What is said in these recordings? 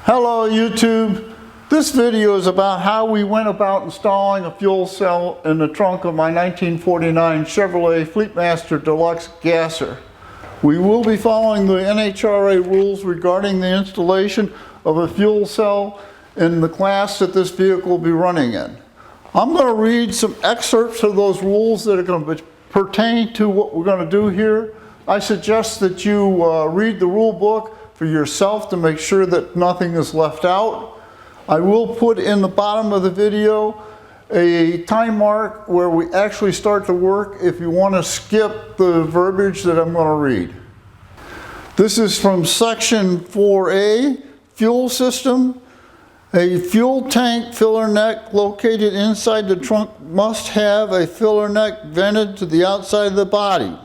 Hello YouTube. This video is about how we went about installing a fuel cell in the trunk of my 1949 Chevrolet Fleetmaster Deluxe Gasser. We will be following the NHRA rules regarding the installation of a fuel cell in the class that this vehicle will be running in. I'm going to read some excerpts of those rules that are going to pertain to what we're going to do here. I suggest that you read the rule book for yourself to make sure that nothing is left out. I will put in the bottom of the video a time mark where we actually start to work if you want to skip the verbiage that I'm going to read. This is from section 4A, fuel system. A fuel tank filler neck located inside the trunk must have a filler neck vented to the outside of the body.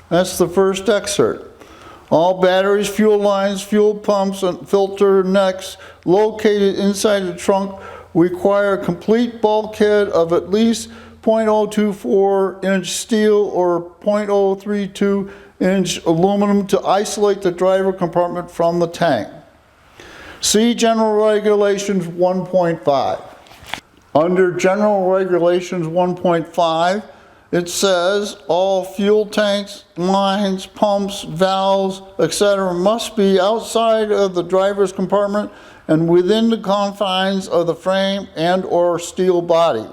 That's the first excerpt. All batteries, fuel lines, fuel pumps, and filter necks located inside the trunk require a complete bulkhead of at least 0.024-inch steel or 0.032-inch aluminum to isolate the driver compartment from the tank. See General Regulations 1.5. Under General Regulations 1.5, it says all fuel tanks, lines, pumps, valves, etc. must be outside of the driver's compartment and within the confines of the frame and or steel body.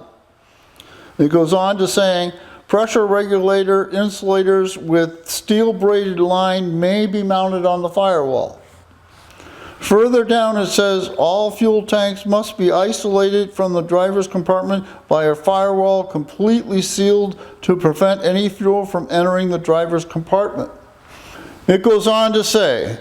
It goes on to saying, pressure regulator insulators with steel braided line may be mounted on the firewall. Further down it says all fuel tanks must be isolated from the driver's compartment by a firewall completely sealed to prevent any fuel from entering the driver's compartment. It goes on to say,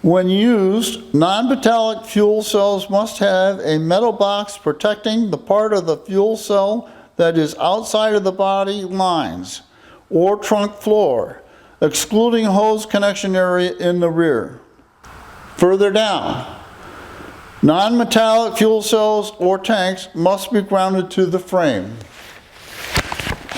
when used, non-metallic fuel cells must have a metal box protecting the part of the fuel cell that is outside of the body lines or trunk floor, excluding hose connection area in the rear. Further down, non-metallic fuel cells or tanks must be grounded to the frame.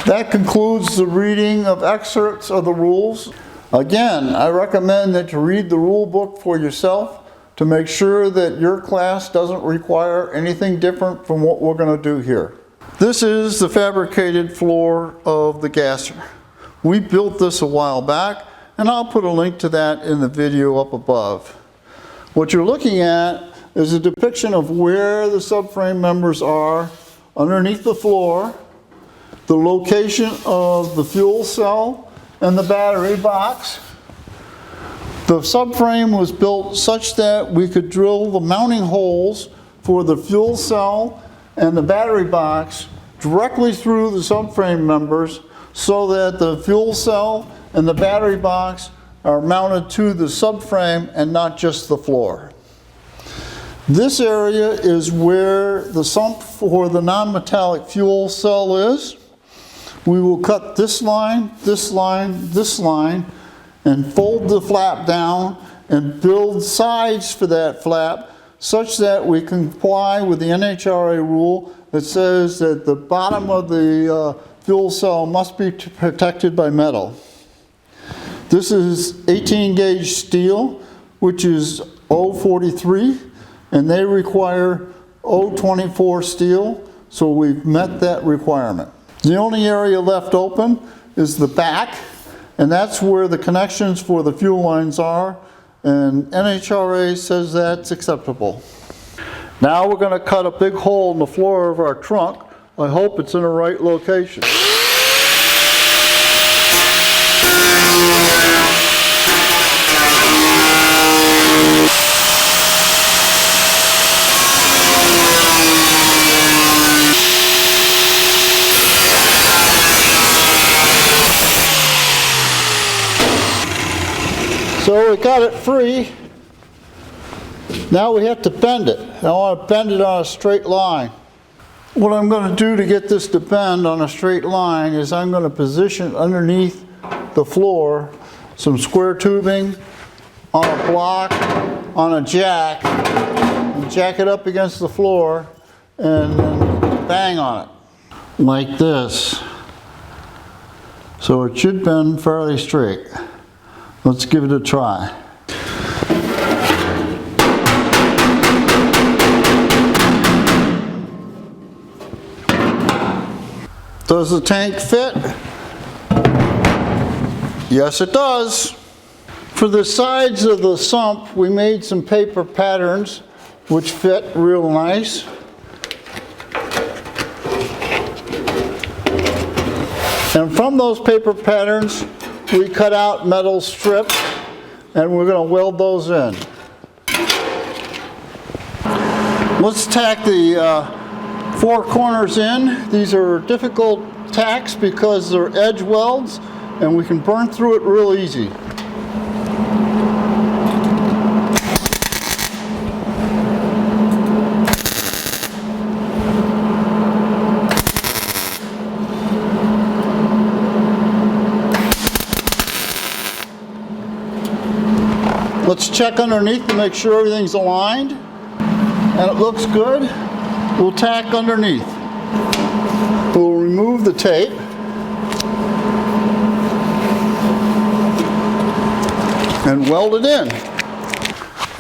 That concludes the reading of excerpts of the rules. Again, I recommend that you read the rule book for yourself to make sure that your class doesn't require anything different from what we're going to do here. This is the fabricated floor of the gasser. We built this a while back, and I'll put a link to that in the video up above. What you're looking at is a depiction of where the subframe members are underneath the floor, the location of the fuel cell and the battery box. The subframe was built such that we could drill the mounting holes for the fuel cell and the battery box directly through the subframe members so that the fuel cell and the battery box are mounted to the subframe and not just the floor. This area is where the sump for the non-metallic fuel cell is. We will cut this line, this line, this line, and fold the flap down and build sides for that flap such that we comply with the NHRA rule that says that the bottom of the fuel cell must be protected by metal. This is 18 gauge steel, which is 043, and they require 024 steel, so we've met that requirement. The only area left open is the back, and that's where the connections for the fuel lines are, and NHRA says that's acceptable. Now we're going to cut a big hole in the floor of our trunk. I hope it's in the right location. So we got it free. Now we have to bend it. I want to bend it on a straight line. What I'm going to do to get this to bend on a straight line is I'm going to position underneath the floor some square tubing on a block, on a jack, and jack it up against the floor and then bang on it like this. So it should bend fairly straight. Let's give it a try. Does the tank fit? Yes, it does. For the sides of the sump, we made some paper patterns which fit real nice. And from those paper patterns, we cut out metal strips, and we're going to weld those in. Let's tack the 4 corners in. These are difficult tacks because they're edge welds, and we can burn through it real easy. Let's check underneath to make sure everything's aligned, and it looks good. We'll tack underneath. We'll remove the tape. And weld it in.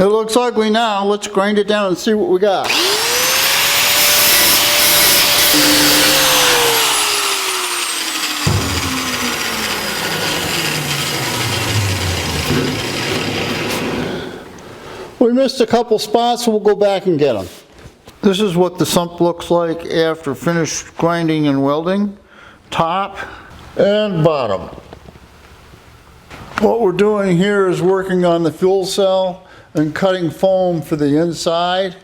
It looks ugly now. Let's grind it down and see what we got. We missed a couple spots, so we'll go back and get them. This is what the sump looks like after finished grinding and welding. Top and bottom. What we're doing here is working on the fuel cell and cutting foam for the inside.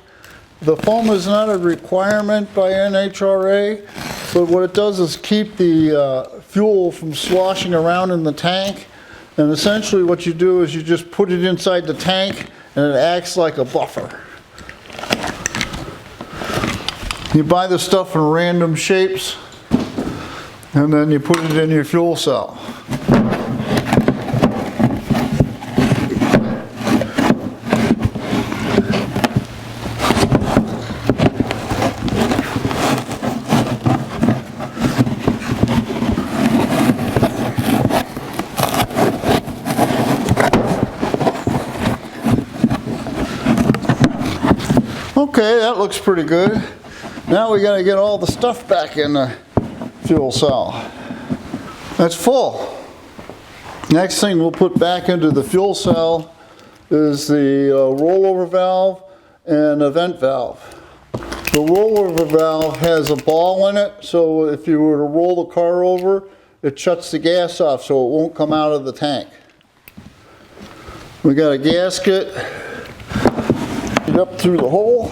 The foam is not a requirement by NHRA, but what it does is keep the fuel from sloshing around in the tank. And essentially what you do is you just put it inside the tank, and it acts like a buffer. You buy the stuff in random shapes, and then you put it in your fuel cell. Okay, that looks pretty good. Now we got to get all the stuff back in the fuel cell. That's full. Next thing we'll put back into the fuel cell is the rollover valve and a vent valve. The rollover valve has a ball in it, so if you were to roll the car over, it shuts the gas off so it won't come out of the tank. We got a gasket. Get up through the hole.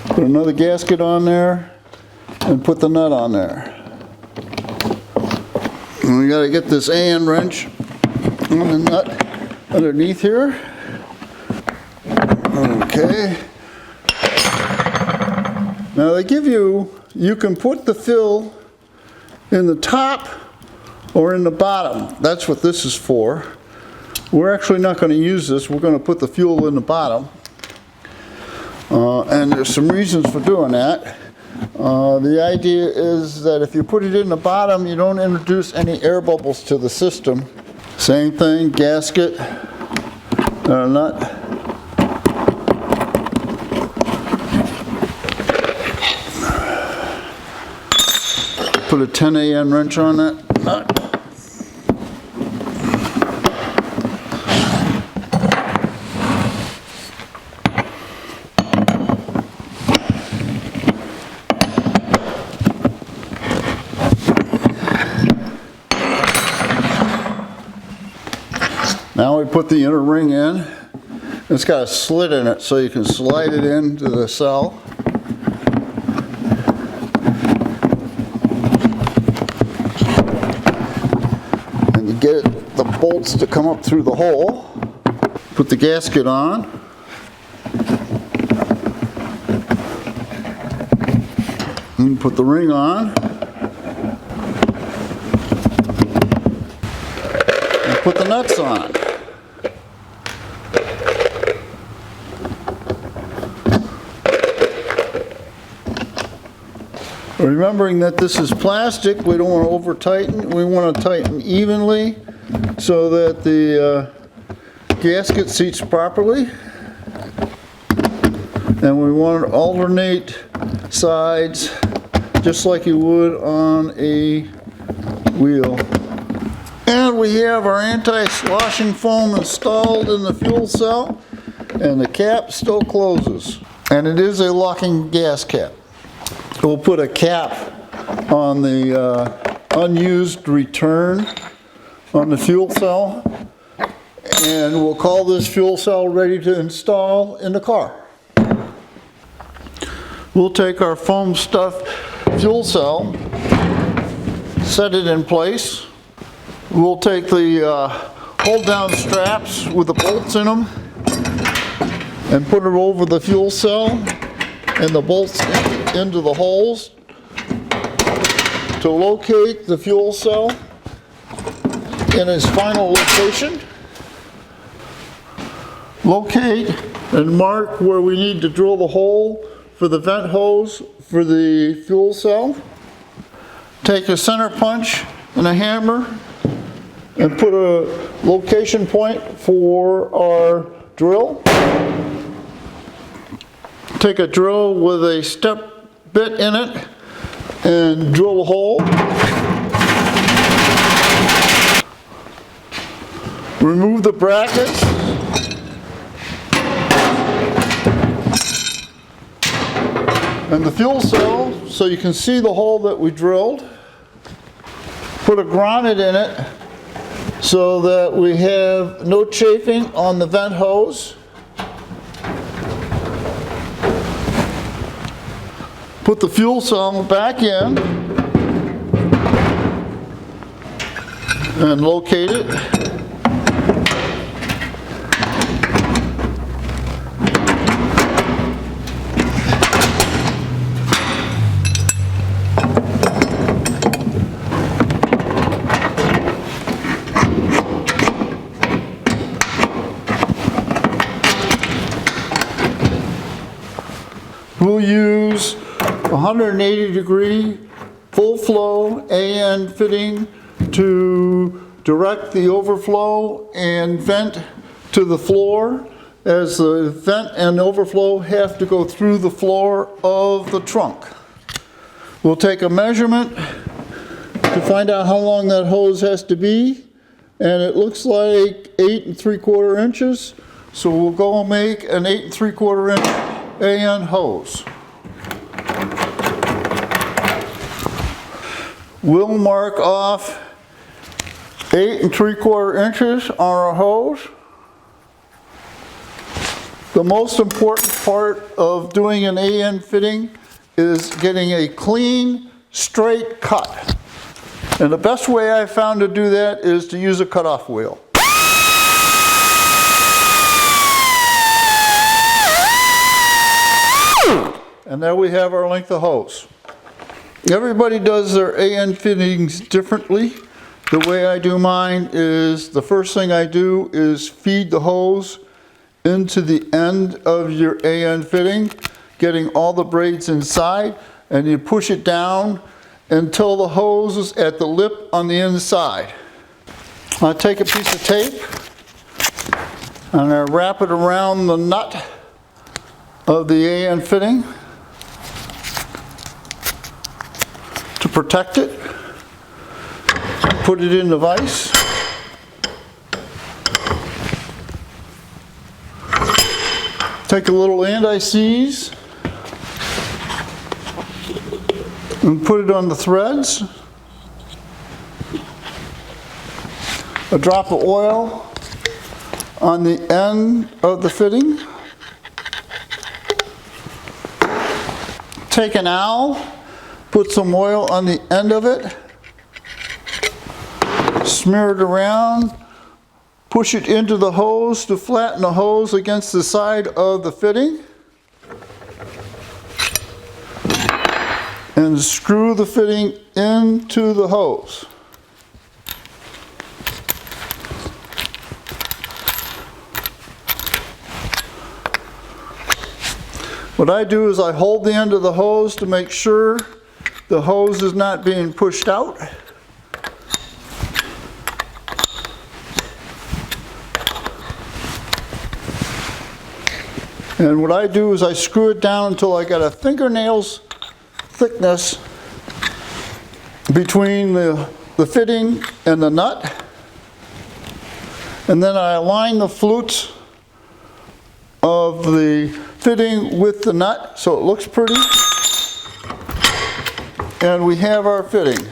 Put another gasket on there and put the nut on there. And we got to get this Allen wrench on the nut underneath here. Okay. Now they give you can put the fill in the top or in the bottom. That's what this is for. We're actually not going to use this. We're going to put the fuel in the bottom. And there's some reasons for doing that. The idea is that if you put it in the bottom, you don't introduce any air bubbles to the system. Same thing, gasket, and a nut. Put a 10 Allen wrench on that nut. Now we put the inner ring in. It's got a slit in it so you can slide it into the cell. And you get the bolts to come up through the hole. Put the gasket on. And put the ring on. And put the nuts on. Remembering that this is plastic, we don't want to over tighten. We want to tighten evenly so that the gasket seats properly. And we want to alternate sides just like you would on a wheel. And we have our anti-sloshing foam installed in the fuel cell, and the cap still closes. And it is a locking gas cap. We'll put a cap on the unused return on the fuel cell, and we'll call this fuel cell ready to install in the car. We'll take our foam stuffed fuel cell, set it in place. We'll take the hold down straps with the bolts in them and put it over the fuel cell and the bolts into the holes to locate the fuel cell in its final location. Locate and mark where we need to drill the hole for the vent hose for the fuel cell. Take a center punch and a hammer and put a location point for our drill. Take a drill with a step bit in it and drill a hole. Remove the brackets. And the fuel cell, so you can see the hole that we drilled. Put a grommet in it so that we have no chafing on the vent hose. Put the fuel cell back in and locate it. We'll use 180 degree full flow AN fitting to direct the overflow and vent to the floor, as the vent and overflow have to go through the floor of the trunk. We'll take a measurement to find out how long that hose has to be, and it looks like 8 3/4 inches, so we'll go and make an 8 3/4 inch AN hose. We'll mark off 8 3/4 inches on our hose. The most important part of doing an AN fitting is getting a clean, straight cut. And the best way I found to do that is to use a cutoff wheel. And there we have our length of hose. Everybody does their AN fittings differently. The way I do mine is the first thing I do is feed the hose into the end of your AN fitting, getting all the braids inside, and you push it down until the hose is at the lip on the inside. I take a piece of tape and I wrap it around the nut of the AN fitting to protect it. Put it in the vise. Take a little anti-seize and put it on the threads. A drop of oil on the end of the fitting. Take an awl, put some oil on the end of it, smear it around, push it into the hose to flatten the hose against the side of the fitting, and screw the fitting into the hose. What I do is I hold the end of the hose to make sure the hose is not being pushed out. And what I do is I screw it down until I got a fingernail's thickness between the fitting and the nut. And then I align the flutes of the fitting with the nut so it looks pretty. And we have our fitting.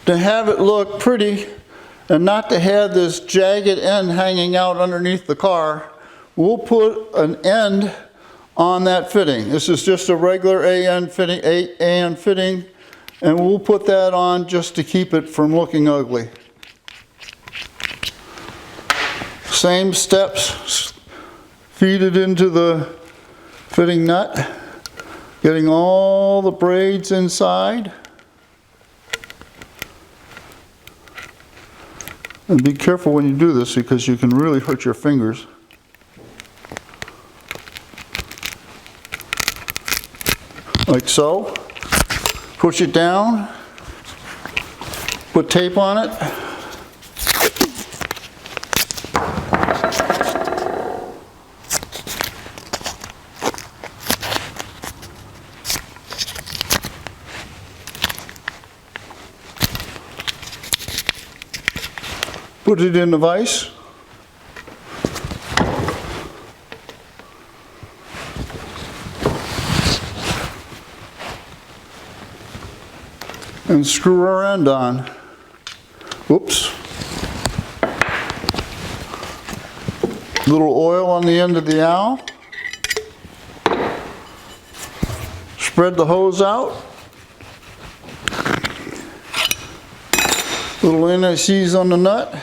To have it look pretty and not to have this jagged end hanging out underneath the car, we'll put an end on that fitting. This is just a regular AN fitting, and we'll put that on just to keep it from looking ugly. Same steps, feed it into the fitting nut, getting all the braids inside. And be careful when you do this because you can really hurt your fingers. Like so. Push it down. Put tape on it. Put it in the vise. And screw our end on. Whoops. Little oil on the end of the owl. Spread the hose out. Little NICs on the nut.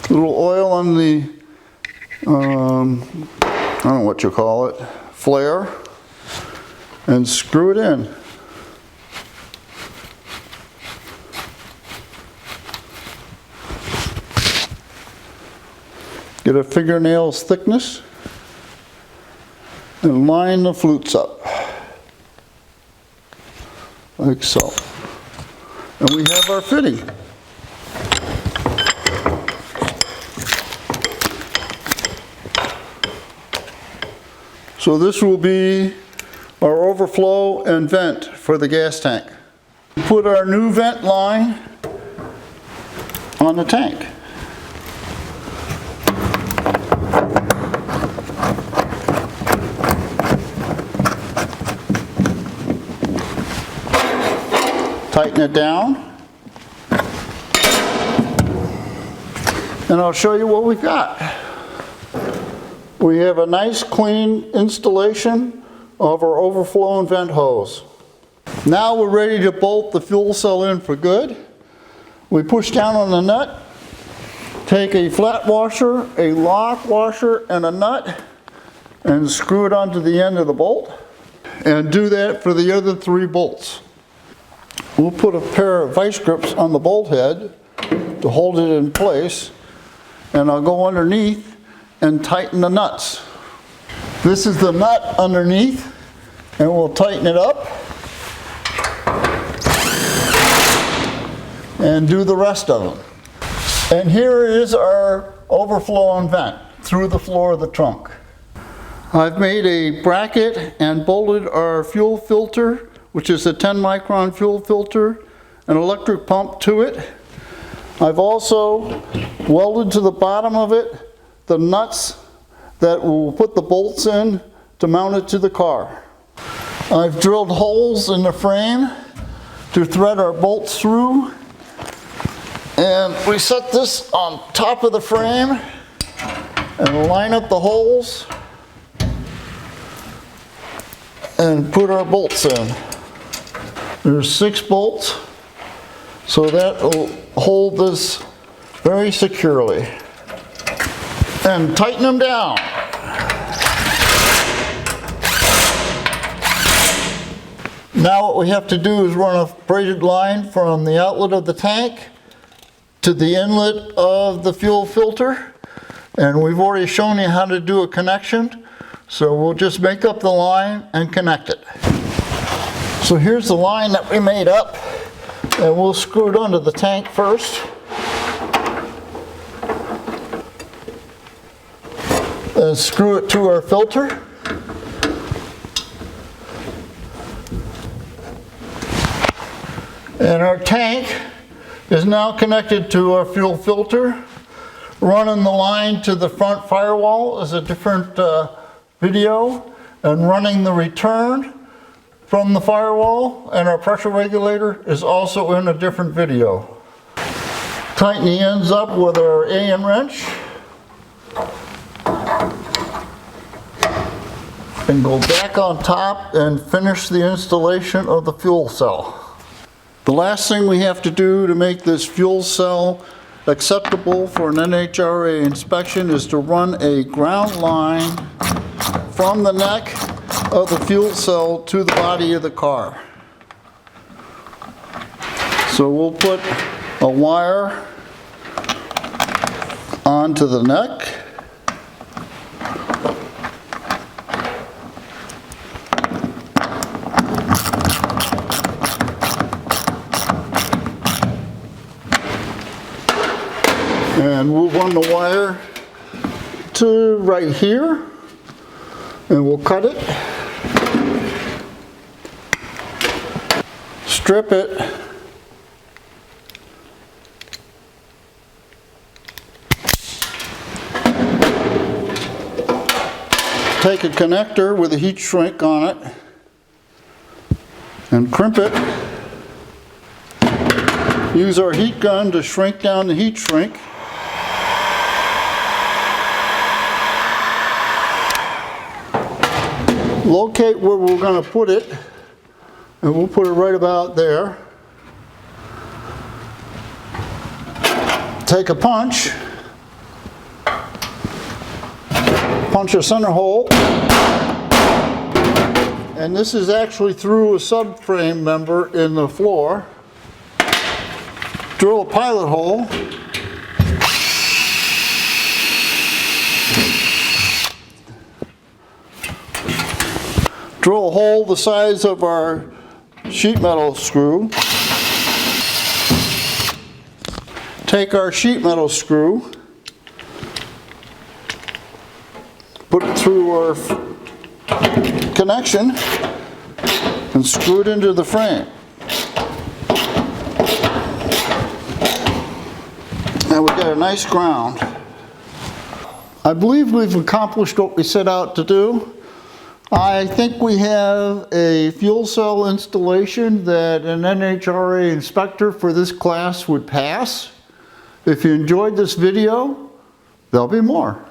Little oil on the, I don't know what you call it, flare, and screw it in. Get a fingernail's thickness and line the flutes up, like so. And we have our fitting. So this will be our overflow and vent for the gas tank. Put our new vent line on the tank. Tighten it down. And I'll show you what we've got. We have a nice clean installation of our overflow and vent hose. Now we're ready to bolt the fuel cell in for good. We push down on the nut, take a flat washer, a lock washer, and a nut, and screw it onto the end of the bolt. And do that for the other 3 bolts. We'll put a pair of vice grips on the bolt head to hold it in place, and I'll go underneath and tighten the nuts. This is the nut underneath, and we'll tighten it up and do the rest of them. And here is our overflow and vent through the floor of the trunk. I've made a bracket and bolted our fuel filter, which is a 10 micron fuel filter, an electric pump to it. I've also welded to the bottom of it the nuts that will put the bolts in to mount it to the car. I've drilled holes in the frame to thread our bolts through, and we set this on top of the frame and line up the holes and put our bolts in. There's 6 bolts, so that will hold this very securely. And tighten them down. Now what we have to do is run a braided line from the outlet of the tank to the inlet of the fuel filter. And we've already shown you how to do a connection, so we'll just make up the line and connect it. So here's the line that we made up, and we'll screw it onto the tank first. and screw it to our filter. And our tank is now connected to our fuel filter. Running the line to the front firewall is a different video, and running the return from the firewall and our pressure regulator is also in a different video. Tighten the ends up with our Allen wrench and go back on top and finish the installation of the fuel cell. The last thing we have to do to make this fuel cell acceptable for an NHRA inspection is to run a ground line from the neck of the fuel cell to the body of the car. So we'll put a wire onto the neck. And we'll run the wire to right here, and we'll cut it, strip it, take a connector with a heat shrink on it, and crimp it. Use our heat gun to shrink down the heat shrink. Locate where we're going to put it, and we'll put it right about there. Take a punch, punch a center hole, and this is actually through a subframe member in the floor. Drill a pilot hole. Drill a hole the size of our sheet metal screw. Take our sheet metal screw, put it through our connection, and screw it into the frame. Now we've got a nice ground. I believe we've accomplished what we set out to do. I think we have a fuel cell installation that an NHRA inspector for this class would pass. If you enjoyed this video, there'll be more.